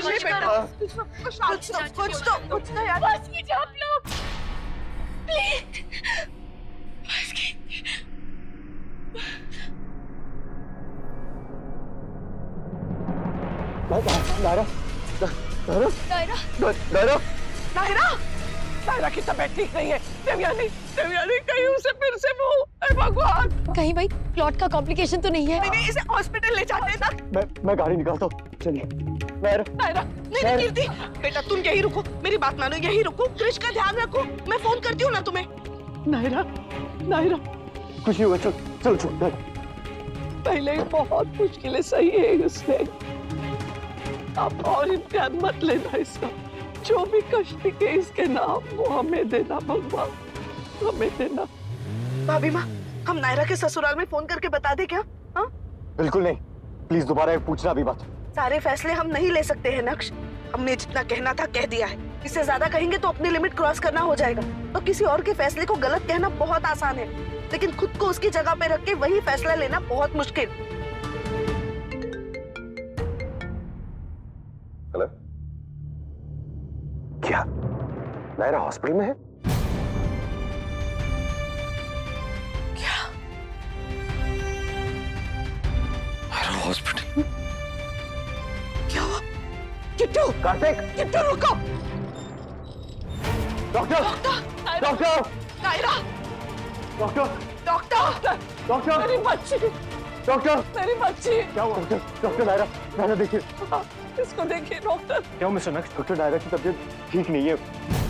ले बेटा, कुछ तो यार। बस कीजिए आप लोग, प्लीज बस कीजिए। नायरा, नायरा की तबीयत ठीक नहीं है। देवयानी कहीं उसे फिर से वो, हे भगवान। कहीं भाई प्लॉट का कॉम्प्लिकेशन तो नहीं है? नहीं, इसे हॉस्पिटल ले जाते हैं ना। मैं गाड़ी निकालता हूँ, चलिए। नायरा, नहीं कीर्ति, बेटा तुम यहीं रुको, मेरी बात मानो, यहीं रुको, क्रिश का ध्यान रखो, मैं फोन करती हूँ ना तुम्हें। नायरा, कुछ नहीं हुआ, चल। पहले ही बहुत मुश्किलें सही है उसने। आप और इम्तिहान मत लेना इसका, जो भी कष्ट के इसके नाम वो हमें देना भगवान, हमें देना। भाभी माँ, हम नायरा के ससुराल में फोन करके बता दे क्या? हाँ? बिल्कुल नहीं, प्लीज दोबारा पूछना भी मत। सारे फैसले हम नहीं ले सकते हैं नक्श, हमने जितना कहना था कह दिया है। इससे ज्यादा कहेंगे तो अपनी लिमिट क्रॉस करना हो जाएगा। तो किसी और के फैसले को गलत कहना बहुत आसान है, लेकिन खुद को उसकी जगह पे रख के वही फैसला लेना बहुत मुश्किल। हेलो, क्या नायरा हॉस्पिटल में है? क्या? नायरा हॉस्पिटल? क्या हुआ? किट्टू, किट्टू रुको। डॉक्टर, नायरा, डॉक्टर, मेरी बच्ची, मेरी बच्ची। क्या हुआ? डॉक्टर नायरा देखिए, इसको देखिए डॉक्टर। क्या मिस्टर नक्श, डॉक्टर नायरा की तबीयत ठीक नहीं है,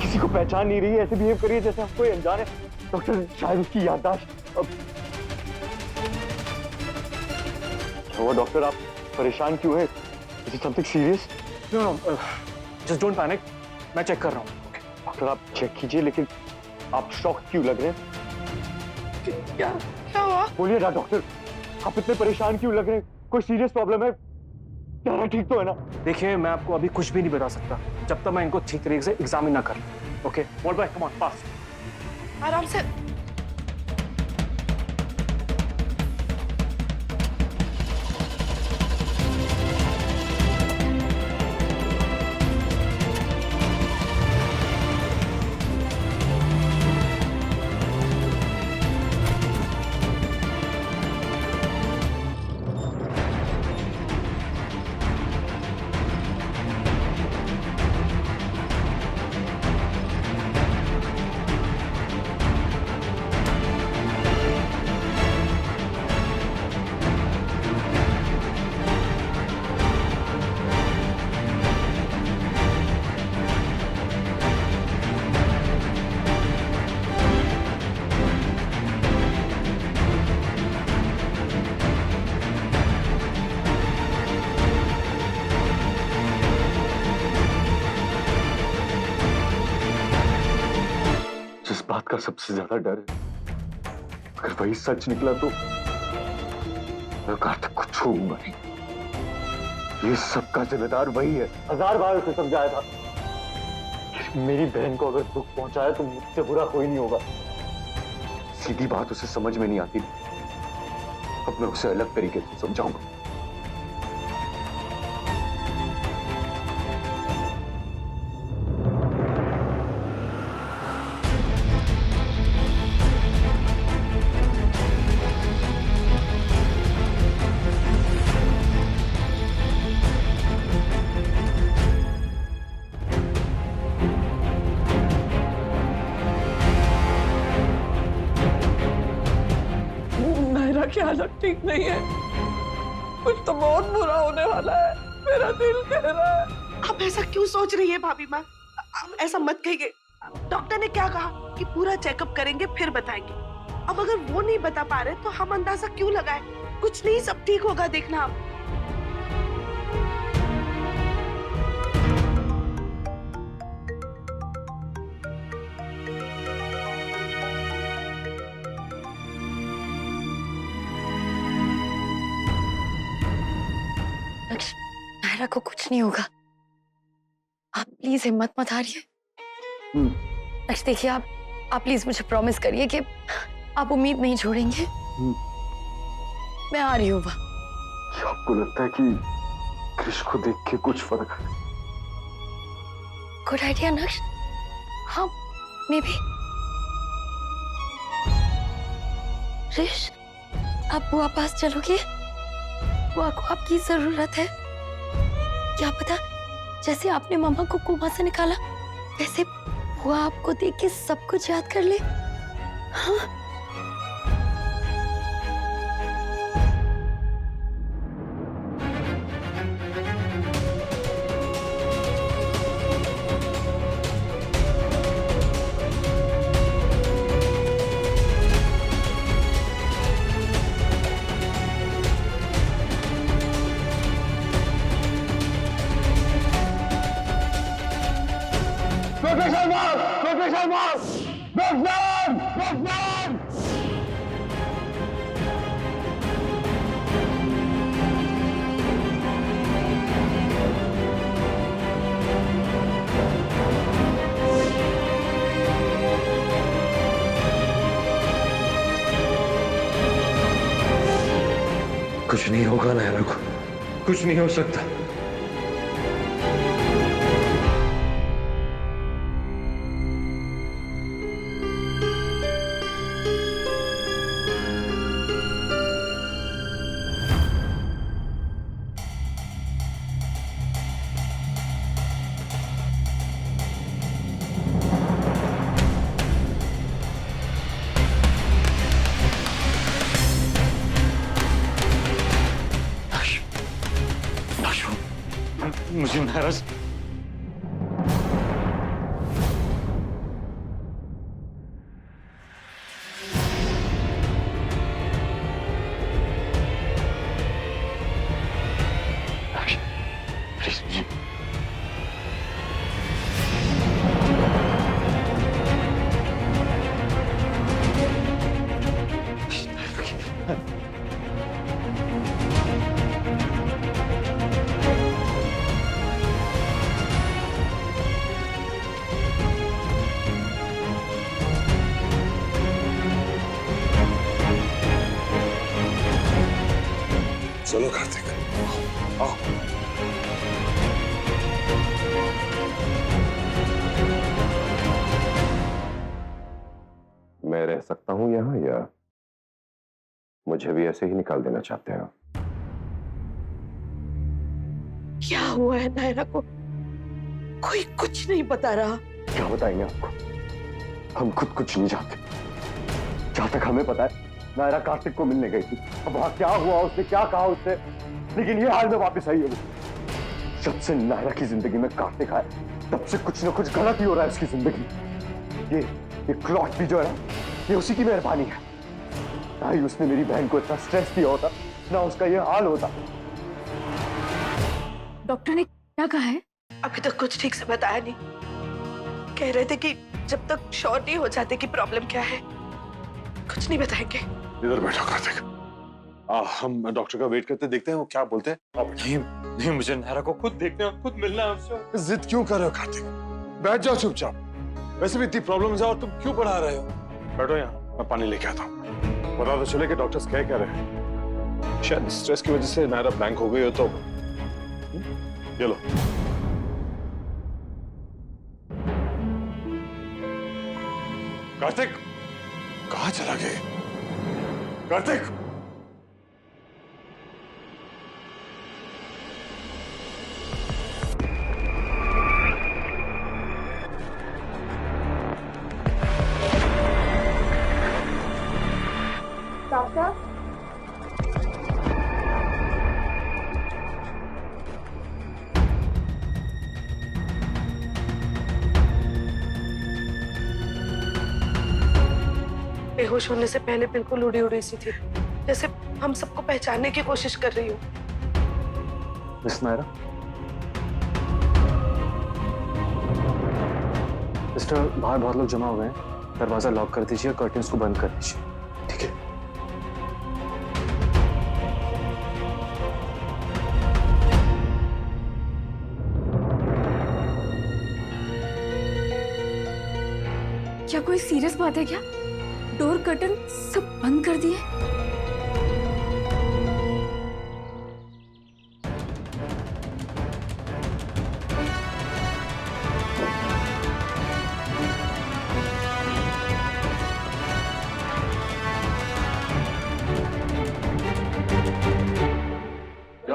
किसी को पहचान नहीं रही है, ऐसे बिहेव करिए जैसे हम कोई अनजान है। डॉक्टर शायद उसकी याददाश्त अब। क्या हुआ डॉक्टर, आप परेशान क्यों है? Is it something serious? No, just don't panic. मैं चेक कर रहा हूँ। डॉक्टर आप चेक कीजिए, लेकिन आप शॉक क्यों लग रहे हैं? क्या हुआ? बोलिए ना डॉक्टर, आप इतने परेशान क्यों लग रहे हैं? कोई सीरियस प्रॉब्लम है? क्या ठीक तो है ना? देखिए मैं आपको अभी कुछ भी नहीं बता सकता जब तक मैं इनको ठीक तरीके से एग्जामिन ना कर लूं। Okay, wall boy come on पास। आराम से। जिस बात का सबसे ज्यादा डर है, अगर वही सच निकला तो मैं कार्तिक को छूऊंगा नहीं। ये सबका जिम्मेदार वही है। 1000 बार उसे समझाया था कि मेरी बहन को अगर दुख पहुंचाया तो मुझसे बुरा कोई नहीं होगा। सीधी बात उसे समझ में नहीं आती। अब मैं उसे अलग तरीके से समझाऊंगा। की हालत ठीक नहीं है, कुछ तो बहुत बुरा होने वाला है, मेरा दिल कह रहा है। आप ऐसा क्यों सोच रही है भाभी माँ? आप ऐसा मत कहिए। डॉक्टर ने क्या कहा कि पूरा चेकअप करेंगे फिर बताएंगे। अब अगर वो नहीं बता पा रहे तो हम अंदाजा क्यों लगाए? कुछ नहीं, सब ठीक होगा, देखना आप। नायरा को कुछ नहीं होगा, आप प्लीज हिम्मत मत हारिए। देखिए आप प्लीज मुझे प्रॉमिस करिए कि आप उम्मीद नहीं छोड़ेंगे। मैं आ रही हूँ। आपको लगता है कि क्रिश को देख के कुछ फर्क गुड आइडिया नक्श। हाँ मे बी। ऋष, आप बुआ पास चलोगे? बुआ को आपकी जरूरत है। क्या पता जैसे आपने मामा को कोमा से निकाला वैसे बुआ आपको देख के सब कुछ याद कर ले। हाँ? कुछ नहीं होगा नायरा को, कुछ नहीं हो सकता। मुझे नायरा से चलो कार्तिक, आओ। मैं रह सकता हूं यहां या मुझे भी ऐसे ही निकाल देना चाहते हो? क्या हुआ है नायरा को? कोई कुछ नहीं बता रहा। क्या बताएंगे आपको? हम खुद कुछ नहीं जानते। जहां तक हमें पता है नायरा कार्तिक को मिलने गई थी। अब वहां क्या हुआ, उसने क्या कहा उससे, लेकिन ये हाल में वापस आई है वो। जब से नायरा की जिंदगी में कार्तिक आया तब से कुछ ना कुछ गलत ही हो रहा है उसकी जिंदगी। ये क्लॉट भी जो है ना, ये उसी की मेहरबानी है। ना ही उसने मेरी बहन को इतना स्ट्रेस दिया होता, ना उसका ये हाल होता। डॉक्टर ने क्या कहा है? अभी तक कुछ ठीक से बताया नहीं। कह रहे थे कि जब तक श्योर नहीं हो जाते कि प्रॉब्लम क्या है कुछ नहीं बताएंगे। इधर बैठो कार्तिक। हम डॉक्टर का वेट करते देखते हैं वो क्या बोलते हैं। नहीं नहीं, मुझे नायरा को खुद देखना है, खुद मिलना है उससे। जिद क्यों कर रहे हो कार्तिक? बैठ जाओ चुपचाप। वैसे भी इतनी प्रॉब्लम्स है और तुम क्यों पढ़ा रहे हो? बैठो यहाँ, मैं पानी लेके आता हूँ। पता तो चले कि डॉक्टर्स क्या कह रहे हैं। शायद स्ट्रेस की वजह से नायरा ब्लैंक हो गई हो तो। ये लो। कार्तिक कहाँ चला गए? कार्तिक! बेहोश होने से पहले बिल्कुल उड़ी उड़ी सी थी, जैसे हम सबको पहचानने की कोशिश कर रही हूँ। मिस नायरा, मिस्टर, बाहर बहुत लोग जमा हुए हैं। दरवाजा लॉक कर दीजिए, कर्टन्स को बंद कर दीजिए। ठीक है। क्या कोई सीरियस बात है क्या? डोर कर्टन सब बंद कर दिए?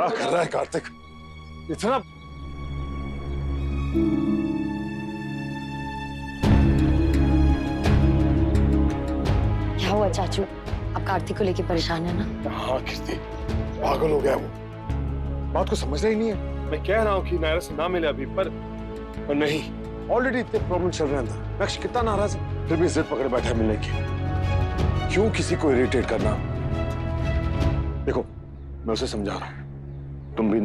क्या कर रहा है कार्तिक? इतना क्या हुआ चाचू, आप कार्तिक को लेके परेशान है ना? हाँ कीर्ति, पागल हो गया वो, बात को समझना ही नहीं है। मैं कह रहा हूँ कि नायरा से ना मिले अभी, पर नहीं, ऑलरेडी इतने प्रॉब्लम चल रहे हैं अंदर। नक्श कितना नाराज है, फिर भी जिद पकड़े बैठा है मिलने की। क्यों किसी को इरिटेट करना? देखो मैं उसे समझा रहा हूँ, तुम भी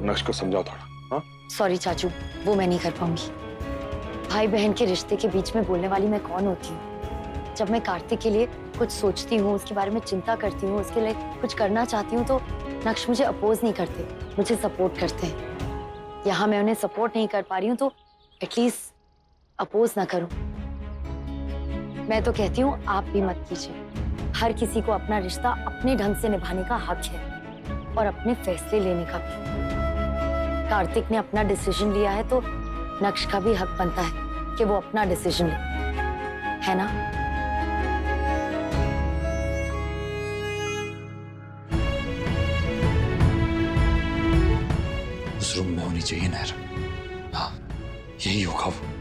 नक्श को समझाओ थोड़ा। हाँ सॉरी चाचू, वो मैं नहीं कर पाऊंगी। भाई बहन के रिश्ते के बीच में बोलने वाली मैं कौन होती हूँ? जब मैं कार्तिक के लिए कुछ सोचती हूँ, उसके बारे में चिंता करती हूँ, उसके लिए कुछ करना चाहती हूँ, तो नक्श मुझे अपोज नहीं करते, मुझे सपोर्ट करते हैं। यहाँ मैं उन्हें सपोर्ट नहीं कर पा रही हूँ, तो एटलीस्ट अपोज ना करूँ। मैं तो कहती हूँ आप भी मत कीजिए। हर किसी को अपना रिश्ता अपने ढंग से निभाने का हक है और अपने फैसले लेने का भी। कार्तिक ने अपना डिसीजन लिया है, तो नक्श का भी हक बनता है कि वो अपना डिसीजन ले, है ना? उस रूम में होनी चाहिए नायरा। हाँ यही होगा वो।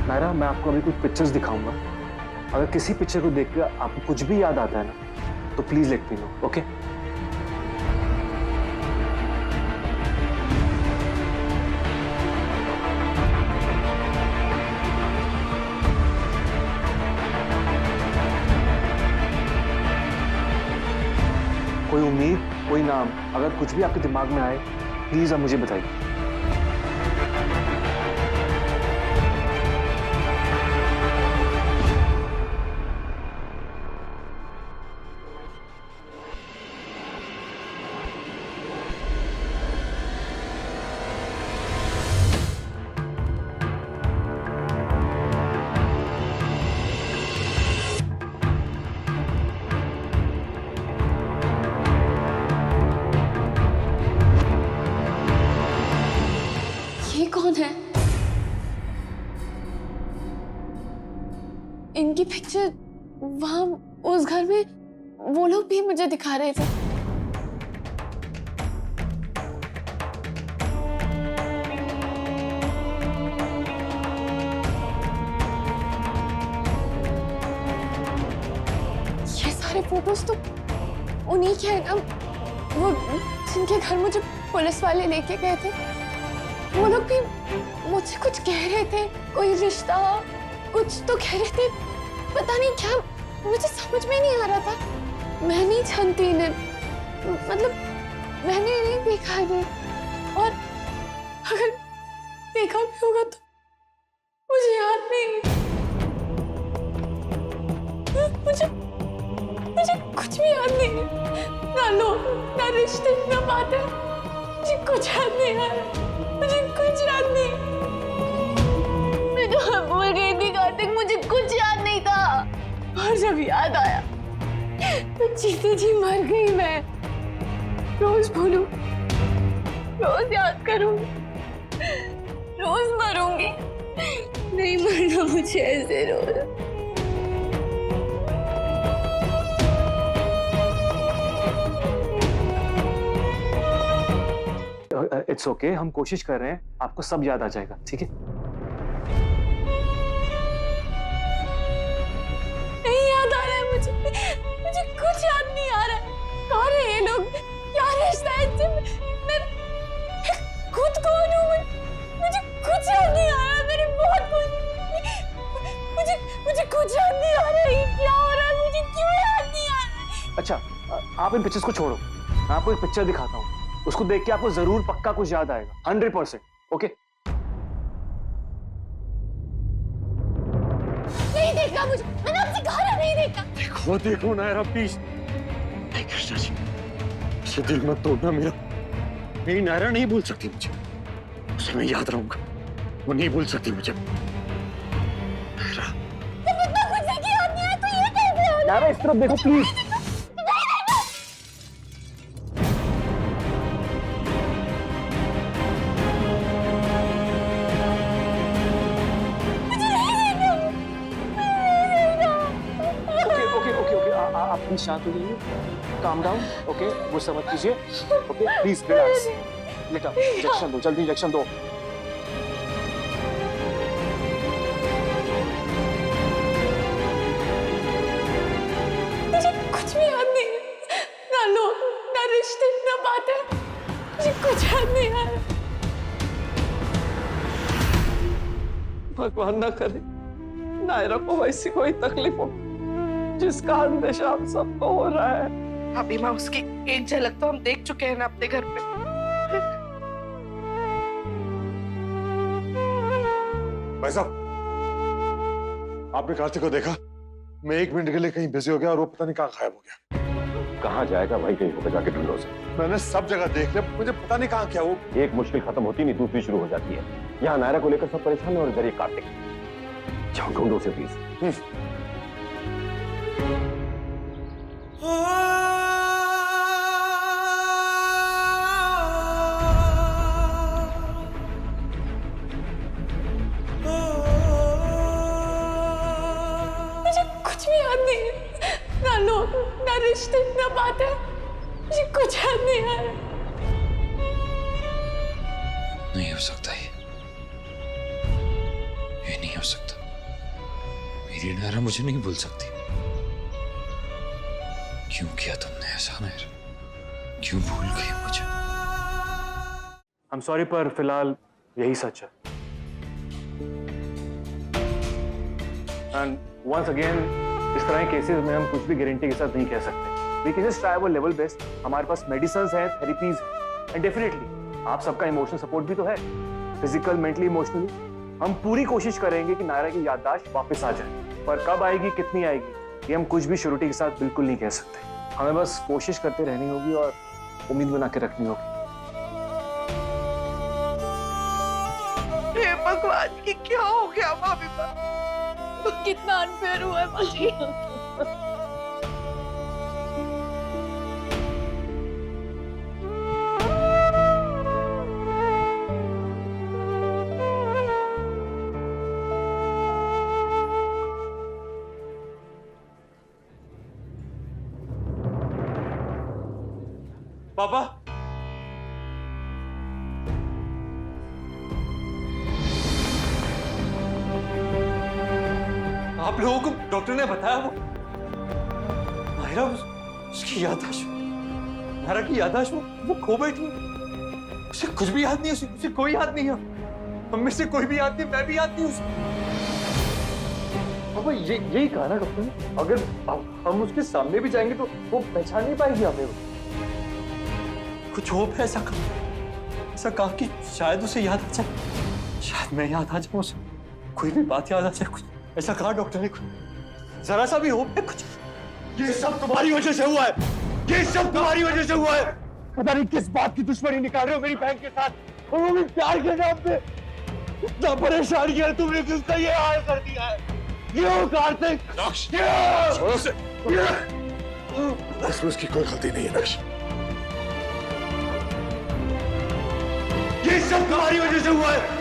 नायरा, मैं आपको अभी कुछ पिक्चर्स दिखाऊंगा। अगर किसी पिक्चर को देखकर आपको कुछ भी याद आता है ना, तो please let me know, okay? कोई उम्मीद, कोई नाम, अगर कुछ भी आपके दिमाग में आए, प्लीज आप मुझे बताइए। कौन है? इनकी पिक्चर वहां उस घर में वो लोग भी मुझे दिखा रहे थे। ये सारे फोटोज तो उन्हीं के हैं ना, वो जिनके घर मुझे पुलिस वाले लेके गए थे। वो लोग भी मुझसे कुछ कह रहे थे, कोई रिश्ता कुछ तो कह रहे थे, पता नहीं क्या, मुझे समझ में नहीं आ रहा था। मैं नहीं जानती इन्हें, मतलब मैंने नहीं देखा है, और अगर देखा भी होगा तो मुझे याद नहीं। मुझे कुछ भी याद नहीं, ना लोग, ना रिश्ते, ना बातें, मुझे कुछ याद नहीं आ रहा। मुझे कुछ याद नहीं। मैं तो भूल गई थी कार्तिक, मुझे कुछ याद नहीं था। और जब याद आया तो जीते जी मर गई मैं। रोज भूलूं, रोज याद करूं, रोज मरूंगी। नहीं मरना मुझे ऐसे रोज। इट्स ओके, हम कोशिश कर रहे हैं, आपको सब याद आ जाएगा, ठीक है? नहीं याद आ रहा है मुझे कुछ याद नहीं आ रहा है। कौन है ये लोग? क्या रिश्ता है इनसे? मैं खुद को कुछ याद नहीं आ रहा है, क्या हो रहा है, मुझे क्यों याद नहीं आ रहा है? अच्छा आप इन पिक्चर्स को छोड़ो, मैं आपको एक पिक्चर दिखाता हूँ, उसको देख के आपको जरूर पक्का कुछ याद आएगा, 100%। ओके नहीं देखा मुझे, मैंने आपसे कहा ना नहीं देखा। देखो देखो नायरा प्लीज। नहीं कृष्णा जी, उसे दिल मत तोड़ना मेरा। मेरी नायरा नहीं भूल सकती मुझे, उसे मैं याद रहूंगा, वो नहीं भूल सकती मुझे। नायरा जब इतना कुछ देखी याद नहीं आया तो ये कैसे हो? नायरा इस तरफ देखो प्लीज। आप प्लीज शांत हो जाइए, काम डाउन। ओके गुस्सा मत कीजिए। Okay please relax. बेटा इंजेक्शन दो, जल्दी इंजेक्शन दो। मुझे कुछ भी याद नहीं है, ना लोग, ना रिश्ते, ना बातें, मुझे कुछ याद नहीं आ रहा। भगवान ना करे नायरा को वैसी कोई तकलीफ हो जिसका अंदेशा हम सबको हो रहा है। अभी माँ उसकी एक झलक तो हम देख चुके हैं ना अपने घर पे। भाई साहब, आपने कार्तिक को देखा? मैं 1 मिनट के लिए कहीं बिजी हो गया और वो पता नहीं कहाँ गायब हो गया। कहाँ जाएगा भाई, कहीं होकर जाके ढूंढो उसे। मैंने सब जगह देख लिया, मुझे पता नहीं कहाँ क्या वो। एक मुश्किल खत्म होती नहीं दूसरी शुरू हो जाती है। यहाँ नायरा को लेकर सब परेशान है और इधर ये कार्तिक। जाओ ढूंढो उसे प्लीज। मुझे कुछ भी याद नहीं है, ना लोग, ना रिश्ते, ना बातें, मुझे कुछ याद नहीं आ रहा। नहीं हो सकता ये नहीं हो सकता। मेरी नायरा मुझे नहीं भूल सकती। क्यों किया तुमने ऐसा नायरा? क्यों भूल गई मुझे? I'm sorry पर फिलहाल यही सच है। एंड वंस अगेन इस तरह के केसेस में हम कुछ भी गारंटी के साथ नहीं कह सकते। We can just try our level best. हमारे पास मेडिसिन हैं, थेरेपीज एंड डेफिनेटली आप सबका इमोशनल सपोर्ट भी तो है, फिजिकल, मेंटली, इमोशनली। हम पूरी कोशिश करेंगे कि नायरा की याददाश्त वापस आ जाए, पर कब आएगी, कितनी आएगी, ये हम कुछ भी श्योरिटी के साथ बिल्कुल नहीं कह सकते। हमें बस कोशिश करते रहनी होगी और उम्मीद बना के रखनी होगी। हे भगवान, ये क्या हो गया भाभी माँ? कितना अनफेयर हुआ है मुझे। पापा आप लोगों को डॉक्टर ने बताया वो नायरा उसकी याददाश्त, नायरा की याददाश्त वो खो बैठी है। उसे कुछ भी याद नहीं है, उसे कोई याद नहीं है। हम में से कोई भी याद नहीं, मैं भी याद नहीं उसे। पापा यही कहा ना डॉक्टर ने, अगर हम उसके सामने भी जाएंगे तो वो पहचान नहीं पाएगी हमें। कुछ होप है, ऐसा कहा कि शायद उसे याद आ जाए, शायद मैं याद आ जाऊं उसे, कोई भी बात याद आ जाए। कुछ ऐसा कहा डॉक्टर ने, कुछ जरा सा भी होप है कुछ। ये सब तुम्हारी वजह से हुआ है, ये सब तुम्हारी वजह से हुआ है। पता नहीं किस बात की दुश्मनी निकाल रहे हो मेरी बहन के साथ, और वो भी प्यार के नाम पे। इतना परेशान किया तुमने कि उसका ये हाल कर दिया है। क्यों कार्तिक? इसमें उसकी कोई गलती नहीं है नक्श। ये सब तुम्हारी वजह से हुआ है।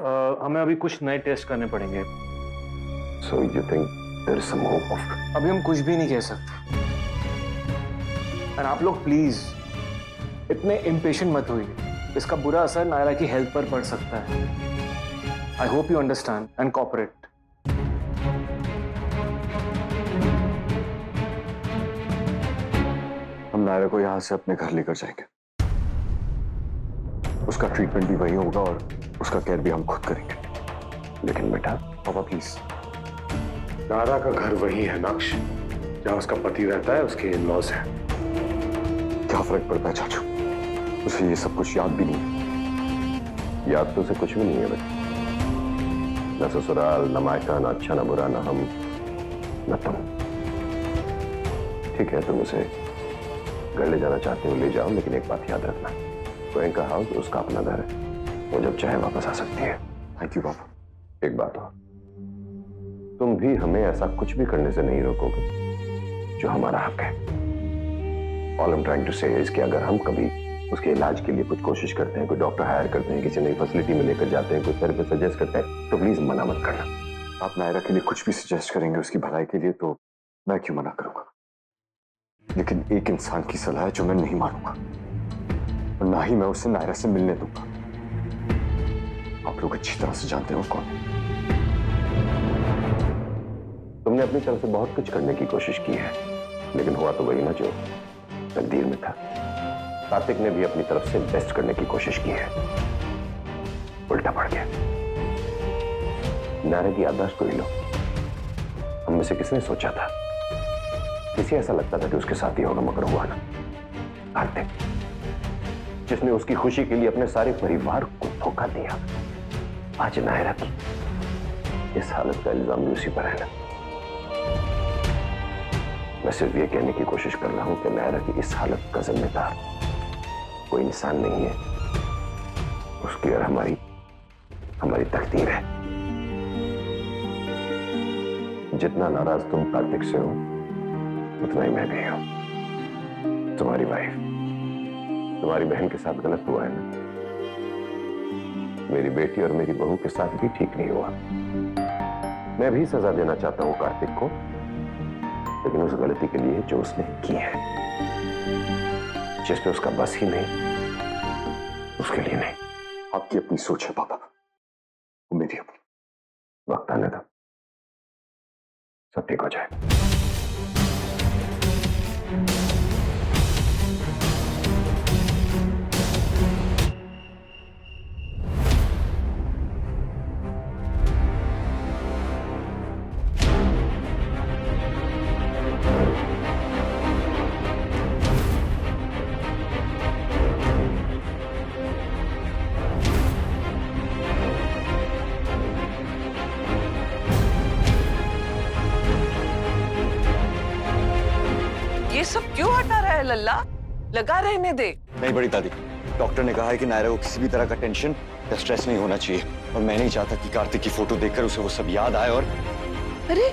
हमें अभी कुछ नए टेस्ट करने पड़ेंगे। So you think there is some hope of? अभी हम कुछ भी नहीं कह सकते। और आप लोग प्लीज इतने इम्पेशेंट मत होइए, इसका बुरा असर नायरा की हेल्थ पर पड़ सकता है। I hope you understand and cooperate. हम नायरा को यहाँ से अपने घर लेकर जाएंगे। उसका ट्रीटमेंट भी वही होगा और उसका केयर भी हम खुद करेंगे। लेकिन बेटा, पापा प्लीज। नायरा का घर वही है नक्श, जहाँ उसका पति रहता है, उसके इन-लॉज हैं। क्या फर्क पड़ता है चाचू, उसे ये सब कुछ याद भी नहीं है। याद तो उसे कुछ भी नहीं है बेटा। न ससुराल, न मायका, न अच्छा, न बुरा, न हम, न तुम। ठीक है, तुम उसे घर ले जाना चाहते हो ले जाओ, लेकिन एक बात याद रखना, गोयनका हाउस उसका अपना घर है, वो जब चाहे वापस आ सकती है। थैंक यू पापा। एक बात और, तुम भी हमें ऐसा कुछ भी करने से नहीं रोकोगे जो हमारा हक है। All I'm trying to say is कि अगर हम कभी उसके इलाज के लिए कुछ कोशिश करते हैं, कोई डॉक्टर हायर करते हैं, किसी नई फैसिलिटी में लेकर जाते हैं, कोई थेरेपी सजेस्ट करते हैं, तो प्लीज मना मत करना। आप नायरा के लिए कुछ भी सजेस्ट करेंगे उसकी भलाई के लिए, तो मैं क्यों मना करूंगा। लेकिन एक इंसान की सलाह है जो मैं नहीं मानूंगा, और ना ही मैं उसे नायरा से मिलने दूंगा। आप लोग अच्छी तरह से जानते हो कौन। तुमने अपनी तरफ से बहुत कुछ करने की कोशिश की है, लेकिन हुआ तो वही ना जो तकदीर में था। कार्तिक ने भी अपनी तरफ से बेस्ट करने की कोशिश की है, उल्टा पड़ गया। नायरा की याददाश्त को ही लो, हम में से किसने सोचा था, किसी ऐसा लगता था कि उसके साथ ही होगा, मगर हुआ ना। कार्तिक, जिसने उसकी खुशी के लिए अपने सारे परिवार को धोखा दिया, आज नायरा की इस हालत का इल्जाम भी उसी पर है ना। मैं सिर्फ ये कहने की कोशिश कर रहा हूं कि नायरा की इस हालत का जिम्मेदार कोई इंसान नहीं है, उसकी और हमारी तकदीर है। जितना नाराज तुम कार्तिक से हो, उतना ही मैं भी हूं। तुम्हारी वाइफ, तुम्हारी बहन के साथ गलत हुआ है ना, मेरी बेटी और मेरी बहू के साथ भी ठीक नहीं हुआ। मैं भी सजा देना चाहता हूं कार्तिक को, लेकिन उस गलती के लिए जो उसने की है, जिस पे उसका बस ही नहीं, उसके लिए नहीं। आपकी अपनी सोच है पापा, वो मेरी अपनी। वक्त आने दो, सब ठीक हो जाएगा। ये सब क्यों हटा रहा है लल्ला? लगा रहने दे। नहीं बड़ी दादी, डॉक्टर ने कहा है कि नायरा को किसी भी तरह का टेंशन या स्ट्रेस नहीं होना चाहिए, और मैं नहीं चाहता कि कार्तिक की फोटो देखकर उसे वो सब याद आए। और अरे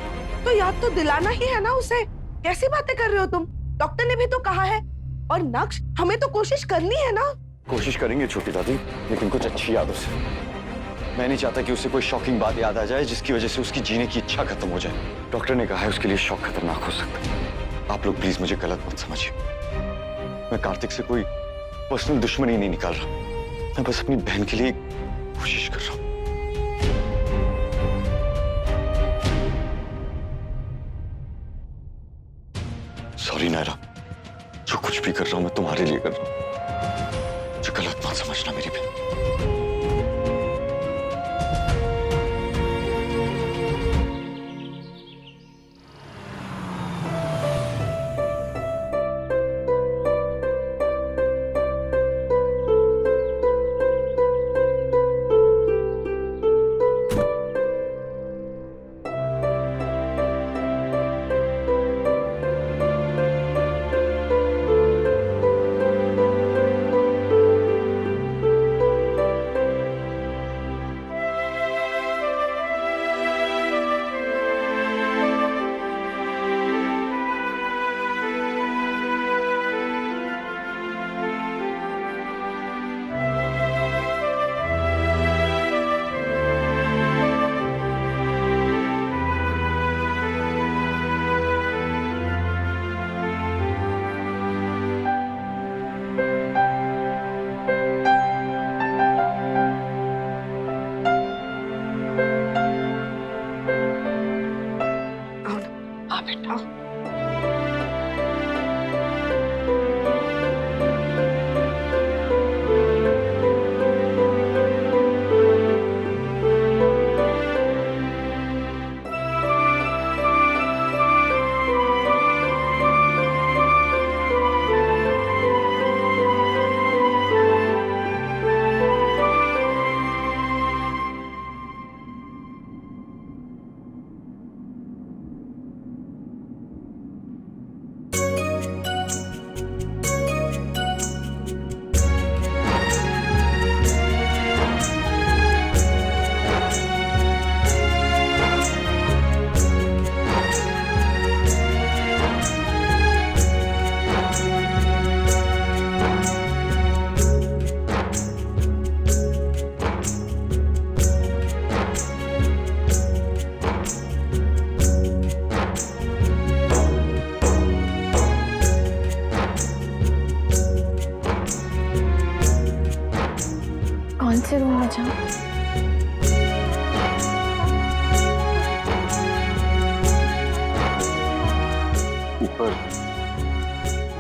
तो याद तो दिलाना ही है ना उसे। कैसी बातें कर रहे हो तुम? डॉक्टर ने भी तो कहा है। और नक्श, हमें तो कोशिश करनी है ना। कोशिश करेंगे छोटी दादी, लेकिन कुछ अच्छी यादों से। मैं नहीं चाहता कि उसे कोई शॉकिंग बात याद आ जाए जिसकी वजह से उसकी जीने की इच्छा खत्म हो जाए। डॉक्टर ने कहा है उसके लिए शॉक खतरनाक हो सकता है। आप लोग प्लीज मुझे गलत मत समझिए, मैं कार्तिक से कोई पर्सनल दुश्मनी नहीं निकाल रहा, मैं बस अपनी बहन के लिए कोशिश कर रहा हूं। सॉरी नायरा, जो कुछ भी कर रहा हूं मैं तुम्हारे लिए कर रहा हूं, जो गलत मत समझना मेरी बहन।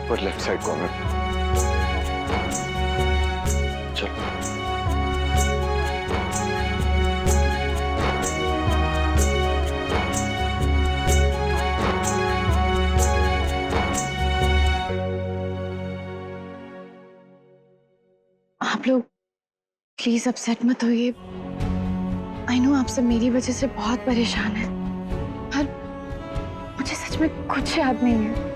ऊपर लेफ्ट साइड कॉर्नर। चलो। आप लोग प्लीज अपसेट मत होइए। आई नो आप सब मेरी वजह से बहुत परेशान हैं, पर मुझे सच में कुछ याद नहीं है।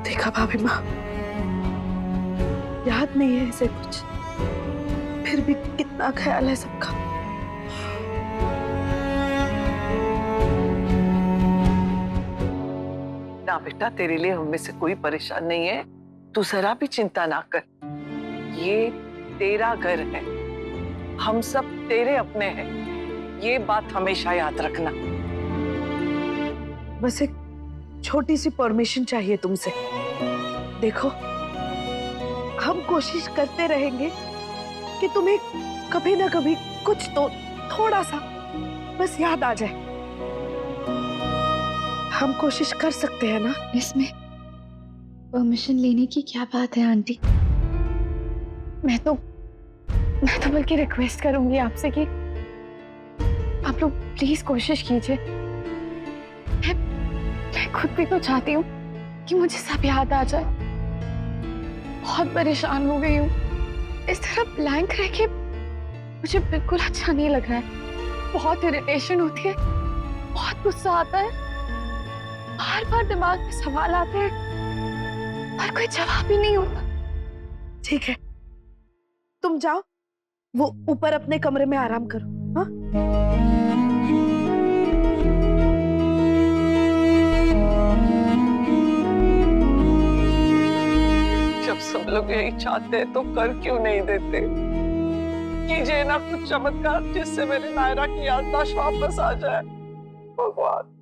देखा भाभी माँ, याद नहीं है इसे कुछ, फिर भी कितना ख्याल है सबका। ना बेटा, तेरे लिए हम में से कोई परेशान नहीं है, तू जरा भी चिंता ना कर। ये तेरा घर है, हम सब तेरे अपने हैं, ये बात हमेशा याद रखना। बस एक छोटी सी परमिशन चाहिए तुमसे। देखो, हम कोशिश करते रहेंगे कि तुम्हें कभी ना कभी कुछ तो थोड़ा सा बस याद आ जाए। हम कोशिश कर सकते हैं ना? इसमें परमिशन लेने की क्या बात है आंटी? मैं तो बल्कि रिक्वेस्ट करूंगी आपसे कि आप लोग प्लीज कोशिश कीजिए। मैं खुद भी तो चाहती हूँ कि मुझे सब याद आ जाए। बहुत परेशान हो गई हूँ, इस तरह ब्लैंक रह के मुझे बिल्कुल अच्छा नहीं लग रहा है। बहुत इरिटेशन होती है, बहुत गुस्सा आता है, बार बार दिमाग में सवाल आते हैं और कोई जवाब ही नहीं होता। ठीक है, तुम जाओ, वो ऊपर अपने कमरे में आराम करो। हाँ? जब सब लोग यही चाहते हैं तो कर क्यों नहीं देते? कीजिए ना कुछ चमत्कार जिससे मेरी नायरा की याददाश्त वापस आ जाए। भगवान।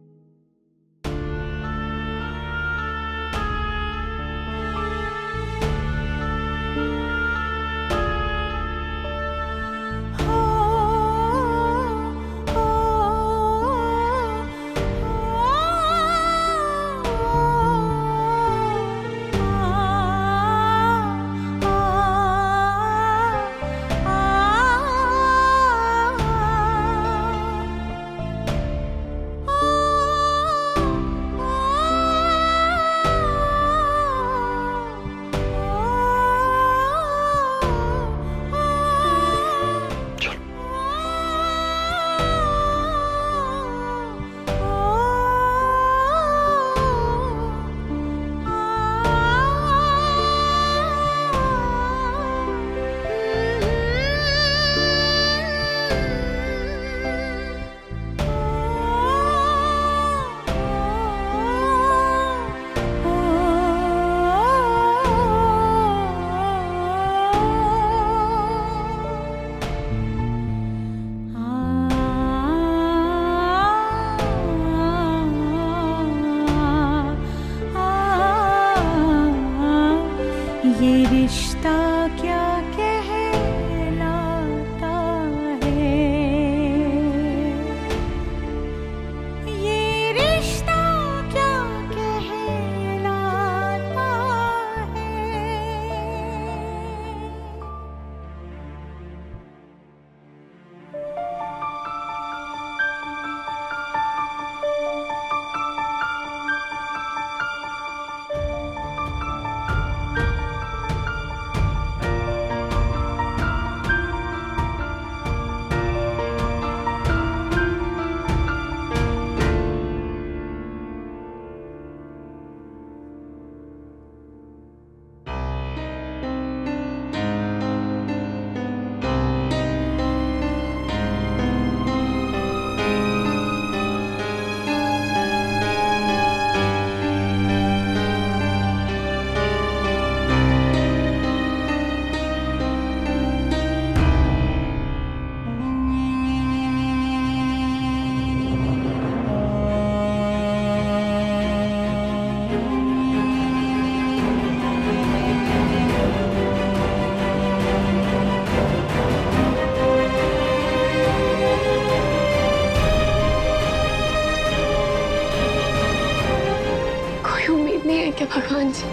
हे भगवान जी,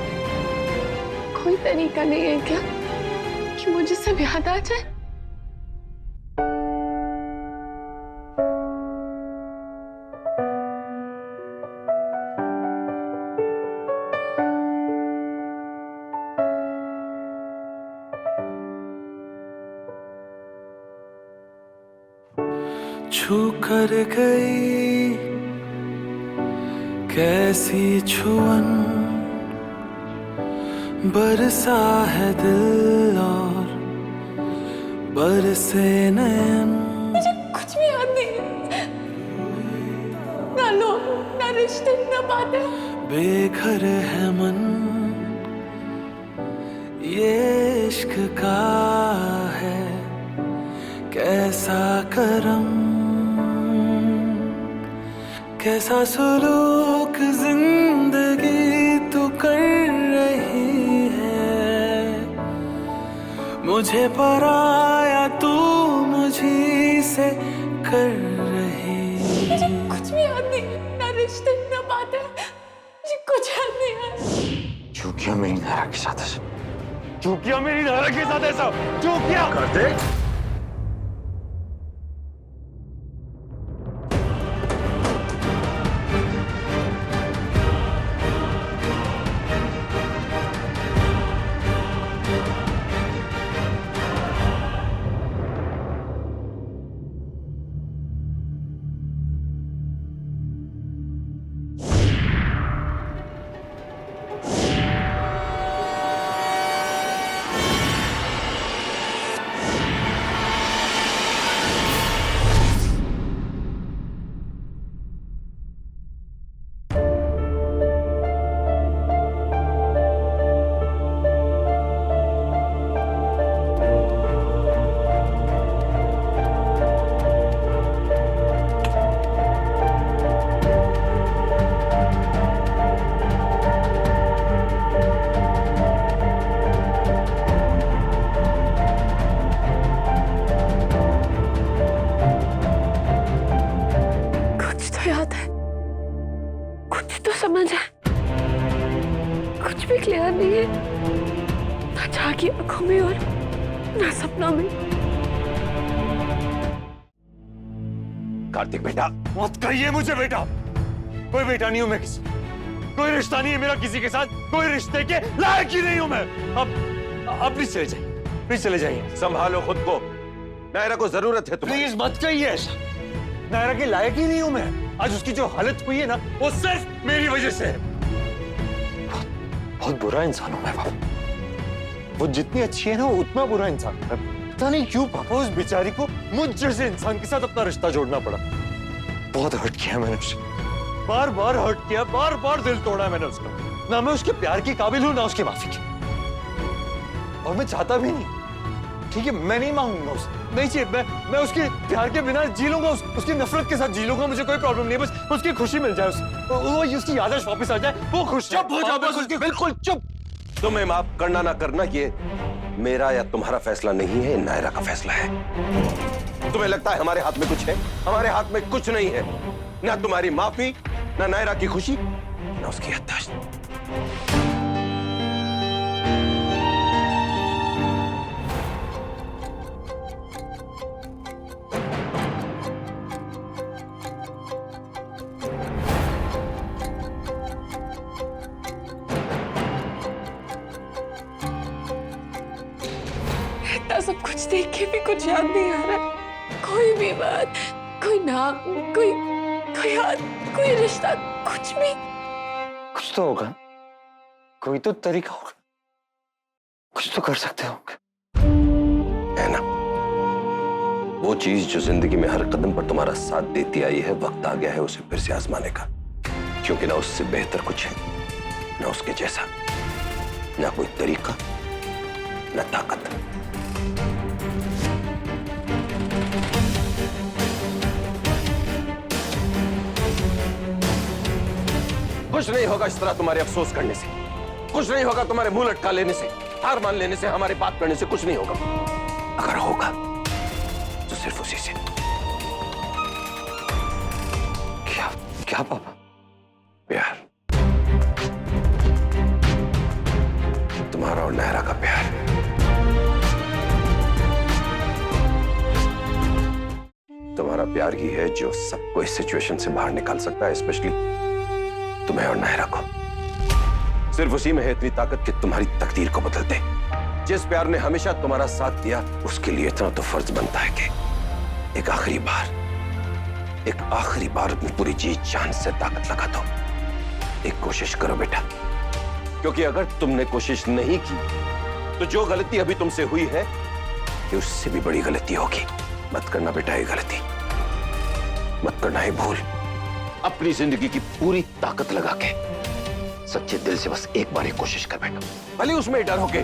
कोई तरीका नहीं है क्या कि मुझे सब याद आ जाए? छू कर गई कैसी छुअन, बरसा है दिल और बरसे नयन। मुझे कुछ भी याद नहीं, ना लोग, ना रिश्ते, ना बातें। बेघर है मन ये इश्क का है कैसा करम, कैसा सुलूक जिंदगी तू कर रही है, मुझे पराया तू मुझी से कर रही। मुझे कुछ भी याद नहीं, ना रिश्ते, ना बातें, मुझे कुछ याद नहीं है। क्यों किया मेरी नायरा के साथ ऐसा? क्यों किया मेरी नायरा के साथ ऐसा? क्यों किया? कर दे। समझ है, कुछ भी क्लियर नहीं है, ना जागी आंखों में और ना सपनों में। कार्तिक बेटा, मत कहिए मुझे बेटा। कोई बेटा नहीं हूं मैं किसी, कोई रिश्ता नहीं है मेरा किसी के साथ, कोई रिश्ते के लायक ही नहीं हूं मैं। अब प्लीज चले जाइए, प्लीज चले जाइए। संभालो खुद को, नायरा को जरूरत है तुम्हारी। प्लीज मत कहिए ऐसा, नायरा के लायक ही नहीं हूं मैं। आज उसकी जो हालत हुई है ना, वो सिर्फ मेरी वजह से है। बहुत बुरा इंसान हूं मैं पापा। वो जितनी अच्छी है ना, वो उतना बुरा इंसान है। पता नहीं क्यों पापा उस बेचारी को मुझ जैसे इंसान के साथ अपना रिश्ता जोड़ना पड़ा। बहुत हर्ट किया मैंने उसे, बार बार हर्ट किया, बार बार दिल तोड़ा मैंने उसका। ना मैं उसके प्यार की काबिल हूं, ना उसकी माफी की, और मैं चाहता भी नहीं। ठीक है, मैं नहीं मांगूंगा उससे, नहीं चाहिए। मैं उसके प्यार के बिना जी लूंगा, उसकी नफरत के साथ जी लूंगा, मुझे कोई प्रॉब्लम नहीं है। बस उसकी खुशी मिल जाए, वो उसकी याददाश्त वापस आ जाए, वो खुश। चुप हो जाओ, बस उसकी बिल्कुल चुप। तुम्हें माफ करना ना करना ये मेरा या तुम्हारा फैसला नहीं है, नायरा का फैसला है। तुम्हें लगता है हमारे हाथ में कुछ है? हमारे हाथ में कुछ नहीं है। ना तुम्हारी माफी, ना नायरा की खुशी, ना उसकी याददाश्त। इतना सब कुछ देख के भी कुछ याद नहीं आ रहा। कोई भी बात, कोई नाम, कोई याद, कोई रिश्ता, कुछ भी। कुछ तो होगा, कोई तो तरीका होगा, कुछ तो कर सकते होंगे, है ना? वो चीज जो जिंदगी में हर कदम पर तुम्हारा साथ देती आई है, वक्त आ गया है उसे फिर से आजमाने का। क्योंकि ना उससे बेहतर कुछ है, ना उसके जैसा, ना कोई तरीका, ना ताकत। कुछ नहीं होगा इस तरह तुम्हारे अफसोस करने से, कुछ नहीं होगा तुम्हारे मुंह लटका लेने से, हार मान लेने से, हमारी बात करने से कुछ नहीं होगा। अगर होगा तो सिर्फ उसी से। क्या क्या पापा? प्यार। तुम्हारा प्यार ही है जो सबको इस सिचुएशन से बाहर निकाल सकता है, स्पेशली तुम्हें और नायरा को। सिर्फ उसी में है इतनी ताकत कि तुम्हारी तकदीर को बदल दे। जिस प्यार ने हमेशा तुम्हारा साथ दिया, उसके लिए इतना तो फर्ज बनता है कि एक आखिरी बार अपनी पूरी जी जान से ताकत लगा दो। एक कोशिश करो बेटा, क्योंकि अगर तुमने कोशिश नहीं की तो जो गलती अभी तुमसे हुई है ये उससे भी बड़ी गलती होगी। मत करना बेटा ये गलती, मत करना ये भूल। अपनी जिंदगी की पूरी ताकत लगा के सच्चे दिल से बस एक बार कोशिश कर बेटा। भले उसमें डर हो के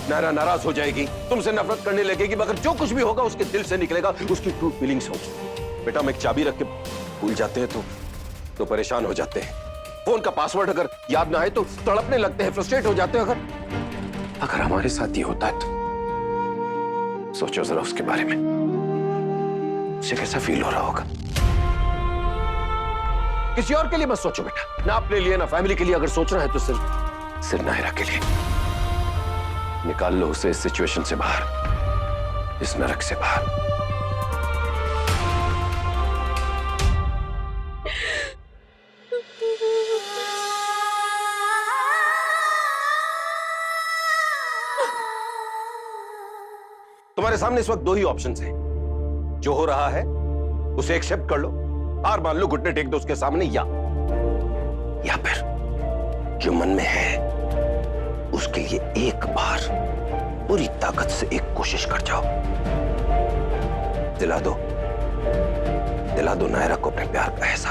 नायरा नाराज हो जाएगी, तुमसे नफरत करने लगेगी, मगर जो कुछ भी होगा उसके दिल से निकलेगा, उसकी ट्रू फीलिंग्स होगी। बेटा हम एक चाबी रख के भूल जाते हैं तो परेशान हो जाते हैं। फोन का पासवर्ड अगर याद ना आए तो तड़पने लगते हैं, फ्रस्ट्रेट हो जाते हैं। अगर हमारे साथ ये होता है तो सोचो जरा उसके बारे में, उसे कैसा फील हो रहा होगा। किसी और के लिए मत सोचो बेटा, ना अपने लिए ना फैमिली के लिए। अगर सोचना है तो सिर्फ नायरा के लिए। निकाल लो उसे इस सिचुएशन से बाहर, इस नरक से बाहर। तुम्हारे सामने इस वक्त दो ही ऑप्शंस हैं। जो हो रहा है उसे एक्सेप्ट कर लो, हार मान लो, घुटने टेक दो उसके सामने, या फिर जो मन में है उसके लिए एक बार पूरी ताकत से एक कोशिश कर जाओ। दिला दो नायरा को अपने प्यार का एहसास।